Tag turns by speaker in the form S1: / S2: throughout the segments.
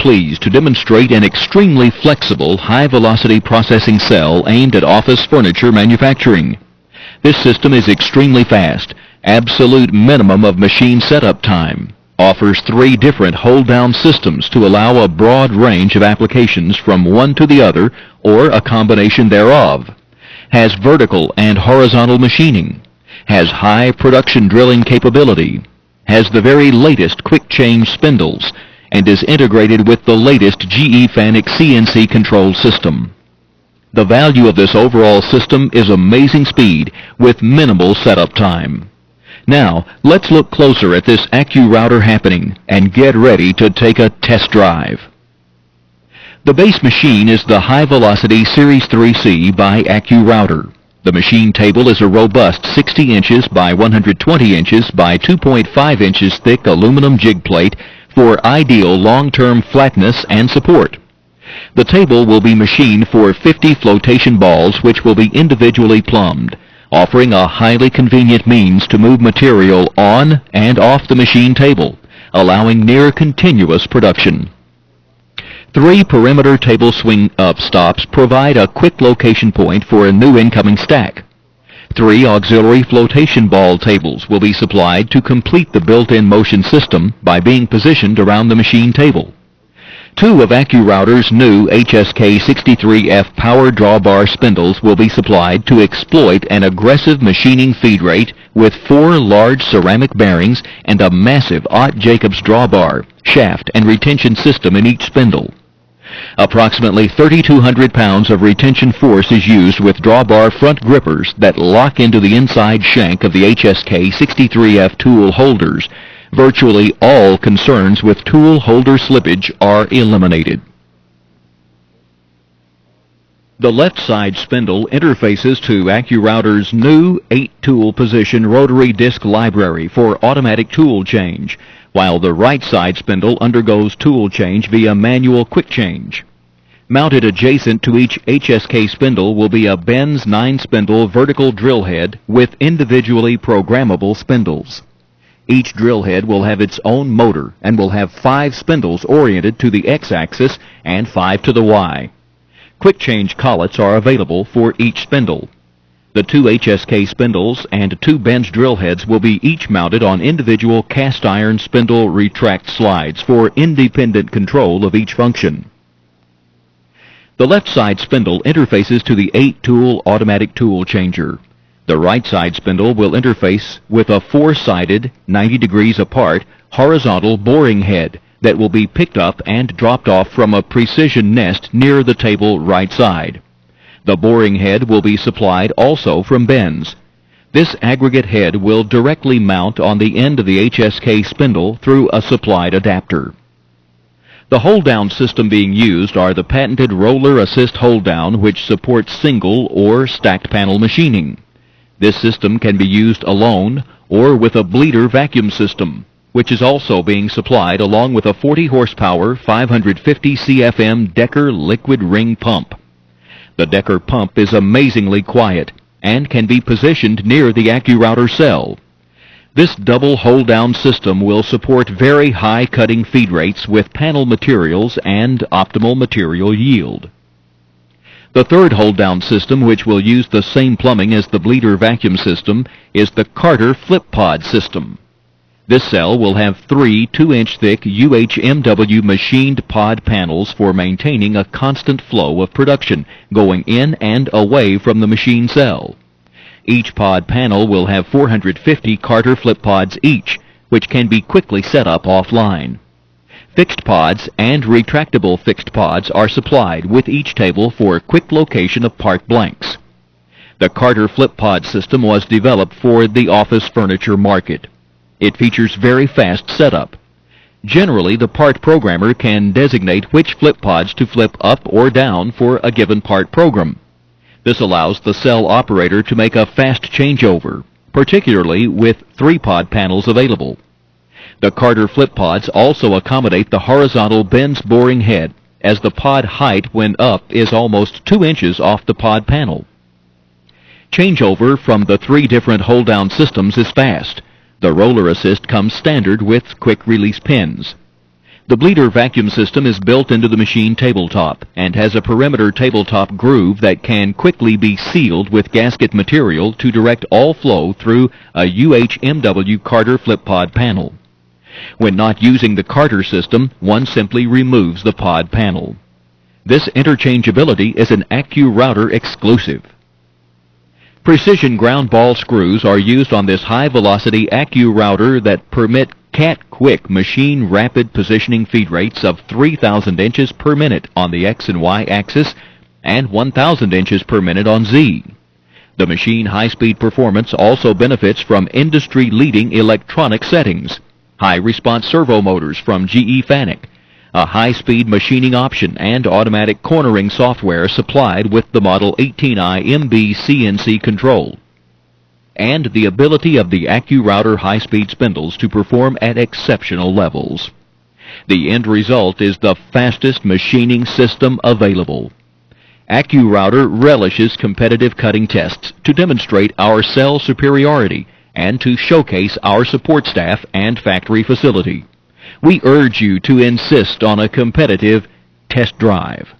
S1: pleased to demonstrate an extremely flexible, high-velocity processing cell aimed at office furniture manufacturing. This system is extremely fast, absolute minimum of machine setup time, offers 3 different hold-down systems to allow a broad range of applications from one to the other or a combination thereof, has vertical and horizontal machining, has high production drilling capability, has the very latest quick-change spindles, and is integrated with the latest GE Fanuc CNC control system. The value of this overall system is amazing speed with minimal setup time. Now, let's look closer at this Accu-Router happening and get ready to take a test drive. The base machine is the high-velocity Series 3C by Accu-Router. The machine table is a robust 60 inches by 120 inches by 2.5 inches thick aluminum jig plate for ideal long-term flatness and support. The table will be machined for 50 flotation balls which will be individually plumbed, offering a highly convenient means to move material on and off the machine table, allowing near continuous production. 3 perimeter table swing-up stops provide a quick location point for a new incoming stack. 3 auxiliary flotation ball tables will be supplied to complete the built-in motion system by being positioned around the machine table. 2 of Accu-Router's new HSK63F power drawbar spindles will be supplied to exploit an aggressive machining feed rate with 4 large ceramic bearings and a massive Ott-Jacobs drawbar, shaft, and retention system in each spindle. Approximately 3,200 pounds of retention force is used with drawbar front grippers that lock into the inside shank of the HSK63F tool holders. Virtually all concerns with tool holder slippage are eliminated. The left side spindle interfaces to Accu-Router's new 8-tool position rotary disc library for automatic tool change, while the right side spindle undergoes tool change via manual quick change. Mounted adjacent to each HSK spindle will be a Benz 9-spindle vertical drill head with individually programmable spindles. Each drill head will have its own motor and will have 5 spindles oriented to the X-axis and 5 to the Y. Quick change collets are available for each spindle. The 2 HSK spindles and 2 Benz drill heads will be each mounted on individual cast iron spindle retract slides for independent control of each function. The left side spindle interfaces to the 8-tool automatic tool changer. The right side spindle will interface with a 4-sided, 90 degrees apart, horizontal boring head that will be picked up and dropped off from a precision nest near the table right side. The boring head will be supplied also from Benz. This aggregate head will directly mount on the end of the HSK spindle through a supplied adapter. The hold-down system being used are the patented roller assist hold-down, which supports single or stacked panel machining. This system can be used alone or with a bleeder vacuum system, which is also being supplied along with a 40 horsepower 550 CFM Decker liquid ring pump. The Decker pump is amazingly quiet and can be positioned near the Accu-Router cell. This double hold-down system will support very high cutting feed rates with panel materials and optimal material yield. The third hold-down system, which will use the same plumbing as the bleeder vacuum system, is the Carter flip pod system. This cell will have 3 2-inch thick UHMW machined pod panels for maintaining a constant flow of production going in and away from the machine cell. Each pod panel will have 450 Carter flip pods each, which can be quickly set up offline. Fixed pods and retractable fixed pods are supplied with each table for quick location of part blanks. The Carter flip pod system was developed for the office furniture market. It features very fast setup. Generally, the part programmer can designate which flip pods to flip up or down for a given part program. This allows the cell operator to make a fast changeover, particularly with 3 pod panels available. The Carter flip pods also accommodate the horizontal Benz boring head, as the pod height when up is almost 2 inches off the pod panel. Changeover from the 3 different hold-down systems is fast. The roller assist comes standard with quick release pins. The bleeder vacuum system is built into the machine tabletop and has a perimeter tabletop groove that can quickly be sealed with gasket material to direct all flow through a UHMW Carter flip pod panel. When not using the Carter system, one simply removes the pod panel. This interchangeability is an Accu-Router exclusive. Precision ground ball screws are used on this high-velocity Accu-Router that permit cat-quick machine rapid positioning feed rates of 3,000 inches per minute on the X and Y axis and 1,000 inches per minute on Z. The machine high-speed performance also benefits from industry-leading electronic settings, high-response servo motors from GE Fanuc, a high-speed machining option, and automatic cornering software supplied with the Model 18i MB CNC control, and the ability of the Accu-Router high-speed spindles to perform at exceptional levels. The end result is the fastest machining system available. Accu-Router relishes competitive cutting tests to demonstrate our cell superiority and to showcase our support staff and factory facility. We urge you to insist on a competitive test drive.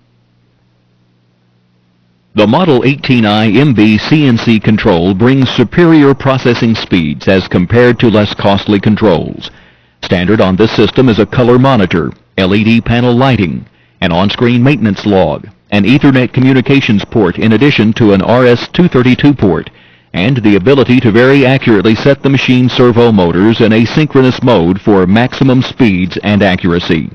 S1: The Model 18i MB CNC control brings superior processing speeds as compared to less costly controls. Standard on this system is a color monitor, LED panel lighting, an on-screen maintenance log, an Ethernet communications port in addition to an RS-232 port, and the ability to very accurately set the machine servo motors in asynchronous mode for maximum speeds and accuracy.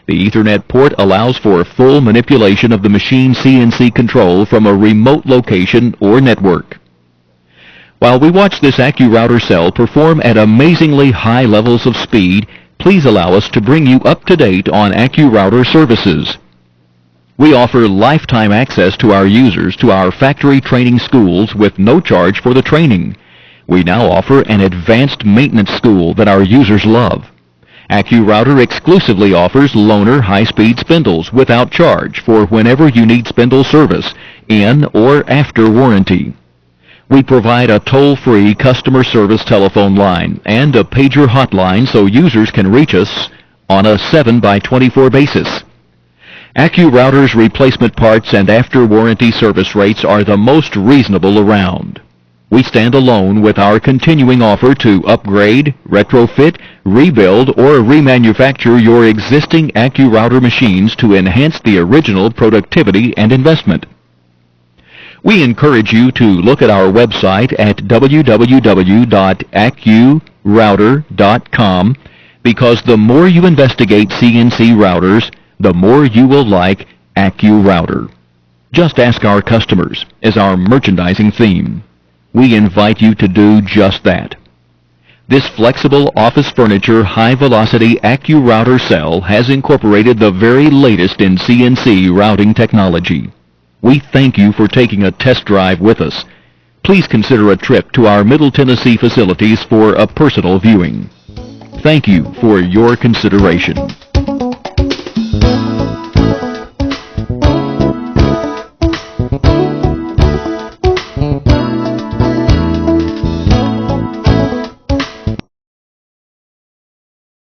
S1: The Ethernet port allows for full manipulation of the machine CNC control from a remote location or network. While we watch this Accu-Router cell perform at amazingly high levels of speed, please allow us to bring you up to date on Accu-Router services. We offer lifetime access to our users to our factory training schools with no charge for the training. We now offer an advanced maintenance school that our users love. Accu-Router exclusively offers loaner high-speed spindles without charge for whenever you need spindle service, in or after warranty. We provide a toll-free customer service telephone line and a pager hotline so users can reach us on a 7x24 basis. Accu-Router's replacement parts and after-warranty service rates are the most reasonable around. We stand alone with our continuing offer to upgrade, retrofit, rebuild, or remanufacture your existing Accu-Router machines to enhance the original productivity and investment. We encourage you to look at our website at www.accurouter.com because the more you investigate CNC routers, the more you will like Accu-Router. Just ask our customers is our merchandising theme. We invite you to do just that. This flexible office furniture high-velocity Accu-Router cell has incorporated the very latest in CNC routing technology. We thank you for taking a test drive with us. Please consider a trip to our Middle Tennessee facilities for a personal viewing. Thank you for your consideration.